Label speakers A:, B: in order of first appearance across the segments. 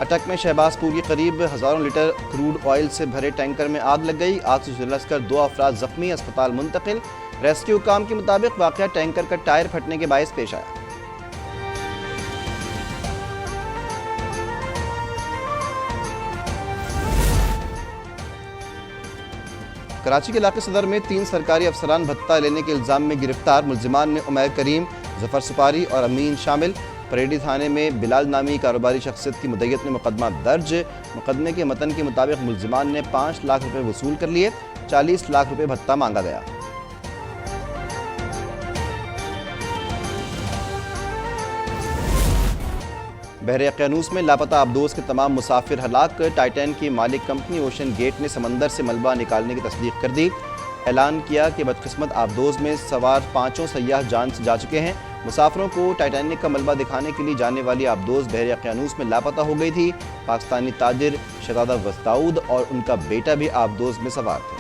A: अटक में शहबाजपुर के करीब हज़ारों लीटर क्रूड ऑयल से भरे टैंकर में आग लग गई। आग से झुलसकर 2 अफराद जख्मी, अस्पताल मुंतकिल। रेस्क्यू काम के मुताबिक वाक़या टैंकर का टायर फटने के बायस पेश आया। कराची के इलाके सदर में 3 सरकारी अफसरान भत्ता लेने के इल्ज़ाम में गिरफ्तार। मुलजिमान में उमैर करीम, जफर सुपारी और अमीन शामिल। परेडी थाने में बिलाल नामी कारोबारी शख्सियत की मुद्दत में मुकदमा दर्ज। मुकदमे के मतन के मुताबिक मुलजिमान ने 5 लाख रुपए वसूल कर लिए। 40 लाख रुपए भत्ता मांगा गया। बहरे अक़यानूस में लापता आबदोज़ के तमाम मुसाफिर हलाक। टाइटैन की मालिक कंपनी ओशन गेट ने समंदर से मलबा निकालने की तस्दीक कर दी। ऐलान किया कि बदकिस्मत आबदोज़ में सवार 5 सयाह जान से जा चुके हैं। मुसाफिरों को टाइटैनिक का मलबा दिखाने के लिए जाने वाली आबदोज़ बहरे अक़यानूस में लापता हो गई थी। पाकिस्तानी ताजिर शहजादा वस्ताउद और उनका बेटा भी आबदोज़ में सवार थे।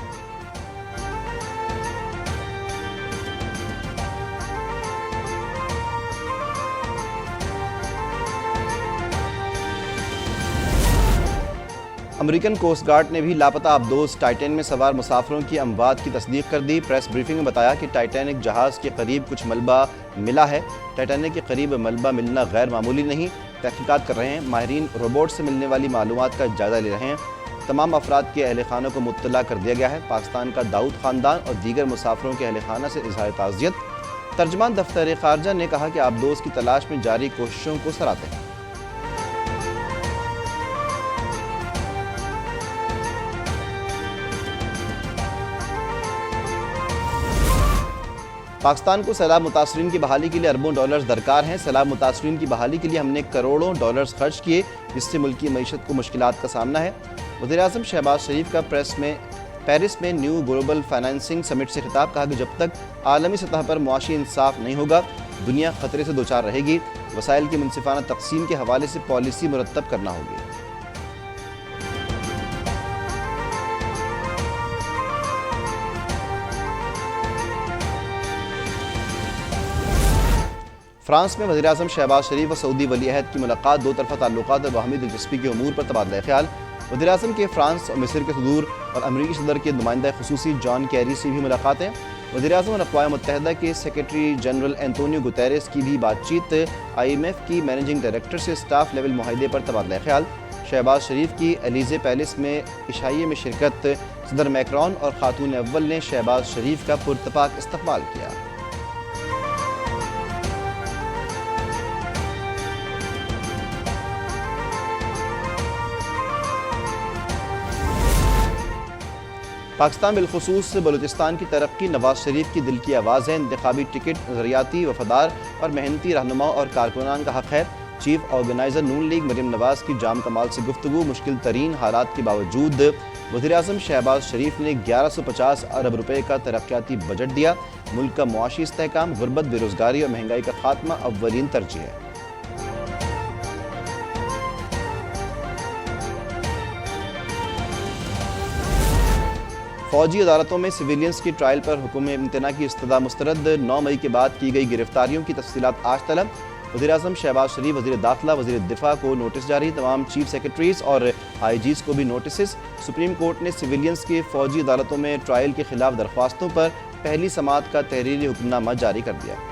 A: अमेरिकन कोस्ट गार्ड ने भी लापता आबदोज़ टाइटैन में सवार मुसाफिरों की अमवात की तस्दीक कर दी। प्रेस ब्रीफिंग में बताया कि टाइटैनिक जहाज़ के करीब कुछ मलबा मिला है। टाइटैनिक के करीब मलबा मिलना गैर मामूली नहीं। तहकीकात कर रहे हैं। माहिरीन रोबोट से मिलने वाली मालूमात का जायज़ा ले रहे हैं। तमाम अफराद के अहल खानों को मुत्तला कर दिया गया है। पाकिस्तान का दाऊद ख़ानदान और दीगर मुसाफिरों के अहल खाना से इज़हार ताज़ियत। तर्जमान दफ्तर ख़ारजा ने कहा कि आबदोज़ की तलाश में जारी कोशिशों को सराहते हैं। पाकिस्तान को सैलाब मुतासरीन की बहाली के लिए अरबों डॉलर्स दरकार हैं। सैलाब मुतासरीन की बहाली के लिए हमने करोड़ों डॉलर्स खर्च किए, जिससे मुल्की मईशत को मुश्किलात का सामना है। वज़ीर-ए-आज़म शहबाज शरीफ का पेरिस में न्यू ग्लोबल फाइनेंसिंग समिट से खिताब। कहा कि जब तक आलमी सतह पर मुआशी इंसाफ नहीं होगा, दुनिया खतरे से दोचार रहेगी। वसाइल की मुनसिफाना तकसीम के हवाले से पॉलिसी मुरतब करना होगी। फ्रांस में वज़ीर-ए-आज़म शहबाज शरीफ व सऊदी वली अहद की मुलाकात। 2 तरफ़ा ताल्लुकात और बाहमी दिलचस्पी के अमूर पर तबादला ख्याल। वज़ीर-ए-आज़म के फ्रांस और मिस्र के सदूर और अमरीकी सदर के नुमाइंदा ख़ुसूसी जॉन कैरी से भी मुलाकातें। वज़ीर-ए-आज़म और अक़वाम मुत्तहिदा के सेक्रेटरी जनरल एंटोनियो गुतेरेस की भी बातचीत। IMF की मैनेजिंग डायरेक्टर से स्टाफ लेवल मुआहदे पर तबादला ख्याल। शहबाज शरीफ की एलिज़े पैलेस में इशाइये में शिरकत। सदर मैक्रॉन और खातून अव्वल ने शहबाज शरीफ का पुरतपाक इस्तक़बाल किया। पाकिस्तान बिलखुसूस बलूचिस्तान की तरक्की नवाज शरीफ की दिल की आवाज़ है। इंतखाबी टिकट नज़रियाती, वफादार और मेहनती रहनुमा और कारकुनान का हक़ है। चीफ ऑर्गेनाइज़र नून लीग मरीम नवाज़ की जाम कमाल से गुफ्तगू। मुश्किल तरीन हालात के बावजूद वज़ीर-ए-आज़म शहबाज शरीफ ने 1150 अरब रुपए का तरक्याती बजट दिया। मुल्क का मुआशी इस्तेहकाम, गुर्बत, बेरोज़गारी और महंगाई का खात्मा अव्वलीन तरजीह है। फ़ौजी अदालतों में सिविलियंस की ट्रायल पर हुक्म इम्तना की इस्तदा मुस्तरद। 9 मई के बाद की गई गिरफ्तारियों की तफसीलात आज तलब। वज़ीर-ए-आज़म शहबाज शरीफ, वज़ीर दाखिला, वज़ीर दिफा को नोटिस जारी। तमाम चीफ सेक्रेटरीज और IGs को भी नोटिस। सुप्रीम कोर्ट ने सिविलियंस के फ़ौजी अदालतों में ट्रायल के खिलाफ दरख्वास्तों पर पहली समाअत का तहरीरी हुक्मनामा जारी कर दिया।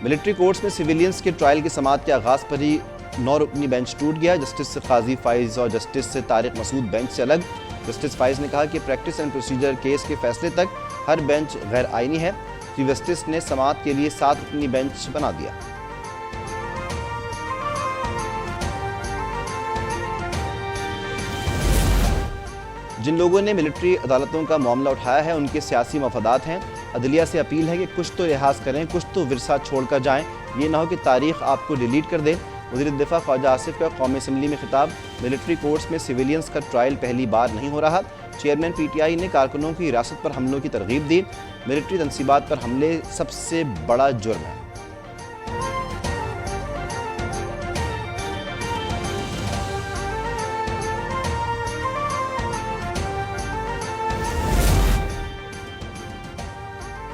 A: मिलिट्री कोर्ट्स में सिविलियंस के ट्रायल की समाअत के आगाज़ पर ही 9 रुकनी बेंच टूट गया। जस्टिस काजी फाइज और जस्टिस तारिक मसूद बेंच से अलग। जस्टिस फाइज ने कहा कि प्रैक्टिस एंड प्रोसीजर केस के फैसले तक हर बेंच गैर आइनी है। चीफ जस्टिस ने समाअत के लिए 7 रुकनी बेंच बना दिया। जिन लोगों ने मिलिट्री अदालतों का मामला उठाया है, उनके सियासी मफादात हैं। अदलिया से अपील है कि कुछ तो लिहाज करें, कुछ तो विरसा छोड़कर जाएं। ये ना हो कि तारीख आपको डिलीट कर दे। वज़ीर दिफा ख्वाजा आसिफ का कौमी असम्बली में खिताब। मिलिट्री कोर्ट्स में सिविलियंस का ट्रायल पहली बार नहीं हो रहा। चेयरमैन PTI ने कारकुनों की हिरासत पर हमलों की तरगीब दी। मिलिट्री तनसीबात पर हमले सबसे बड़ा जुर्म है।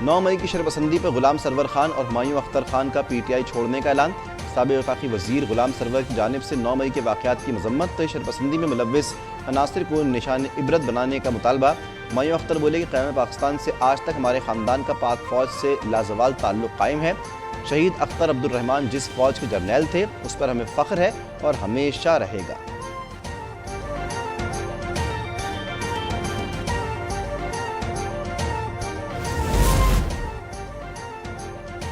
A: 9 मई की शरपसंदी पर गुलाम सरवर खान और हुमायूं अख्तर खान का PTI छोड़ने का ऐलान। साबिक़ वफाकी वज़ीर गुलाम सरवर की जानिब से 9 मई के वाक़यात की मजम्मत। शरपसंदी में मुलव्विस अनासर को निशान इबरत बनाने का मुतालबा। हुमायूं अख्तर बोले कि क़याम पाकिस्तान से आज तक हमारे ख़ानदान का पाक फ़ौज से लाजवाल ताल्लुक़ कायम है। शहीद अख्तर अब्दुर्रहमान जिस फ़ौज के जर्नैल थे उस पर हमें फ़ख्र है और हमेशा रहेगा।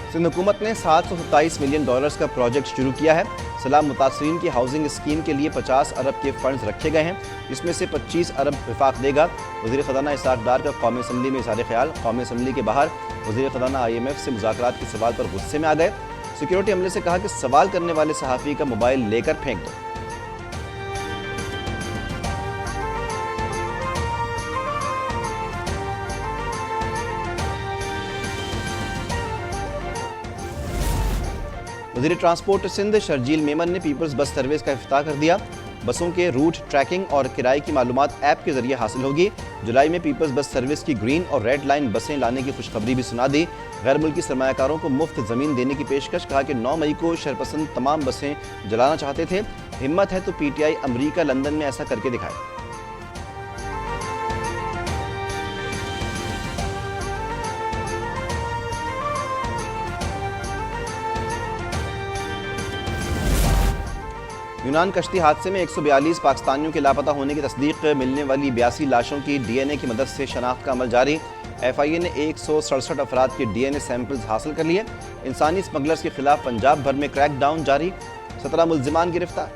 A: सिंध हुकूमत ने $727 मिलियन का प्रोजेक्ट शुरू किया है। सलाम मुतासरीन की हाउसिंग स्कीम के लिए 50 अरब के फंड्स रखे गए हैं, जिसमें से 25 अरब विफाक देगा। वज़ीर ख़ज़ाना इसाक डार का कौमी असम्बली में इज़हार ख्याल। कौमी असम्बली के बाहर वज़ीर ख़ज़ाना IMF से मुज़ाकरात के सवाल पर गुस्से में आ गए। सिक्योरिटी अमले से कहा कि सवाल करने वाले सहाफ़ी का मोबाइल लेकर फेंक दो। वज़ीर ट्रांसपोर्ट सिंध शर्जील मेमन ने पीपल्स बस सर्विस का इफ्तिताह कर दिया। बसों के रूट ट्रैकिंग और किराए की मालूमात ऐप के जरिए हासिल होगी। जुलाई में पीपल्स बस सर्विस की ग्रीन और रेड लाइन बसें लाने की खुशखबरी भी सुना दी। गैर मुल्की सरमायाकारों को मुफ्त ज़मीन देने की पेशकश। कहा कि 9 मई को शरपसंद तमाम बसें जलाना चाहते थे। हिम्मत है तो PTI अमरीका लंदन में ऐसा करके दिखाए। यूनान कश्ती हादसे में 142 पाकिस्तानियों के लापता होने की तस्दीक। मिलने वाली 82 लाशों की DNA की मदद से शनाख्त का अमल जारी। FIA ने 167 अफराद के DNA सैंपल्स हासिल कर लिए। इंसानी स्मगलर्स के खिलाफ पंजाब भर में क्रैकडाउन जारी। 17 मुल्जिमान गिरफ्तार।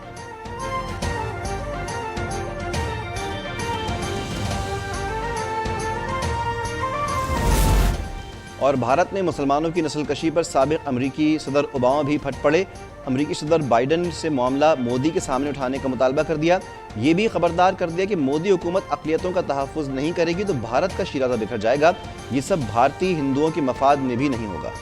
A: और भारत में मुसलमानों की नस्लकशी पर साबिक़ अमरीकी सदर ओबामा भी फट पड़े। अमरीकी सदर बाइडन से मामला मोदी के सामने उठाने का मुतालबा कर दिया। ये भी खबरदार कर दिया कि मोदी हुकूमत अक़लियतों का तहफ़्फ़ुज़ नहीं करेगी तो भारत का शिराज़ा बिखर जाएगा। ये सब भारतीय हिंदुओं के मफाद में भी नहीं होगा।